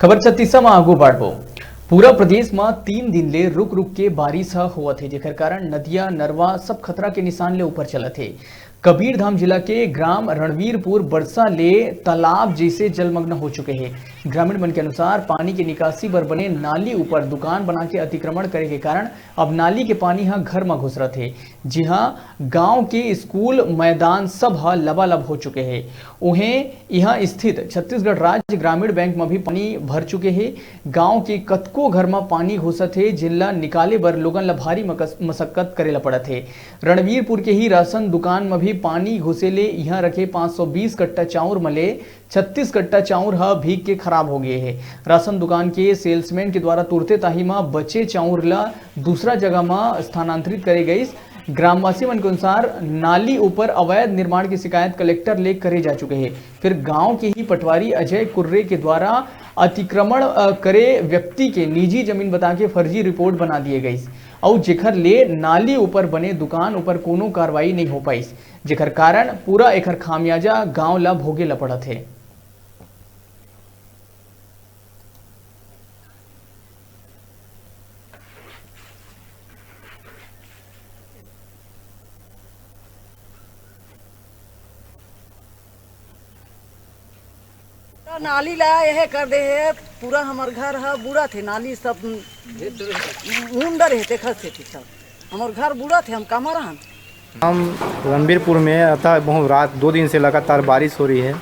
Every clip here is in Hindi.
खबर 36 में आगू बढ़ो। पूरा प्रदेश में 3 दिन ले रुक रुक के बारिश हुआ थे, जेकर कारण नदिया नरवा सब खतरा के निशान ले ऊपर चला थे। कबीरधाम जिला के ग्राम रणवीरपुर बरसा ले तालाब जैसे जलमग्न हो चुके हैं। ग्रामीण मन के अनुसार पानी की निकासी पर बने नाली ऊपर दुकान बना के अतिक्रमण करे के कारण अब नाली के पानी घर में घुस रहे थे। जी हाँ, गांव के स्कूल मैदान सब लबालब हो चुके हैं। उन्हें यहाँ स्थित छत्तीसगढ़ राज्य ग्रामीण बैंक में भी पानी भर चुके हैं। गांव के कतको घर में पानी घुसत है, जिनला निकाले बर लोगन ला भारी मशक्कत करे ला पड़त है। रणवीरपुर के ही राशन दुकान में भी पानी घुसे ले यहाँ रखे 520 कट्टा चाउर मले 36 कट्टा चाउर भीग के खराब हो गए हैं। राशन दुकान के सेल्समैन के द्वारा तुरते ताही में बचे चाउर ला दूसरा जगह में स्थानांतरित करे गई। ग्रामवासी मन के अनुसार नाली ऊपर अवैध निर्माण की शिकायत कलेक्टर ले करे जा चुके हैं। फिर गांव के ही पटवारी अजय कुर्रे के द्वारा अतिक्रमण करे व्यक्ति के निजी जमीन बता के फर्जी रिपोर्ट बना दिए गई और जेखर ले नाली ऊपर बने दुकान ऊपर कोनो कार्रवाई नहीं हो पाई, जेखर कारण पूरा एकर खामियाजा गांव ला भोगे ला पड़त है। नाली ला यह कर दे है, पूरा हमार घर है बुरा थे, नाली सब मुंडर है थे सब हमार घर बुरा थे। हम कहाँ रहा हम रणवीरपुर में अतः बहुत रात 2 दिन से लगातार बारिश हो रही है,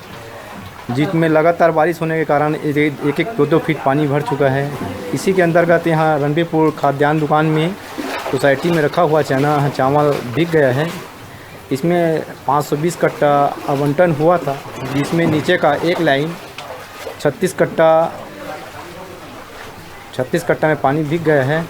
जिसमें लगातार बारिश होने के कारण एक 2-2 फीट पानी भर चुका है। इसी के अंतर्गत यहाँ रणवीरपुर खाद्यान्न दुकान में सोसाइटी में रखा हुआ चावल बिक गया है। इसमें 520 कट्टा आवंटन हुआ था, जिसमें नीचे का एक लाइन 36 कट्टा में पानी बिक गया है।